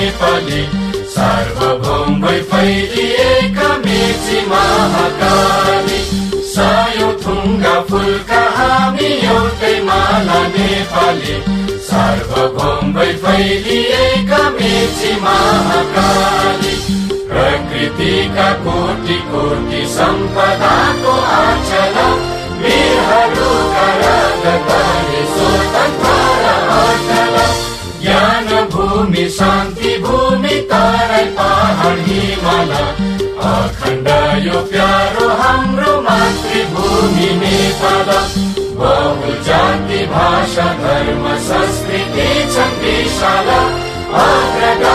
नेपाली, सार्वभौम भई फैलिएका मेची महाकाली। सायौं थुङ्गा फुलका हामी एउटै माला नेपाली, सार्वभौम भई फैलिएका मेची महाकाली। प्रकृतिका कोटि कोटि सम्पदाको आचला, वीरहरूका रगतले स्वतन्त्र अटल। ज्ञान भूमि शान्ति भूमि तराई पहाड हिमाल, अखण्ड यो प्यारो हाम्रो मातृभूमि नेपाल। बहु जाति भाषा धर्म संस्कृति छन् विशाल, अग्रगामी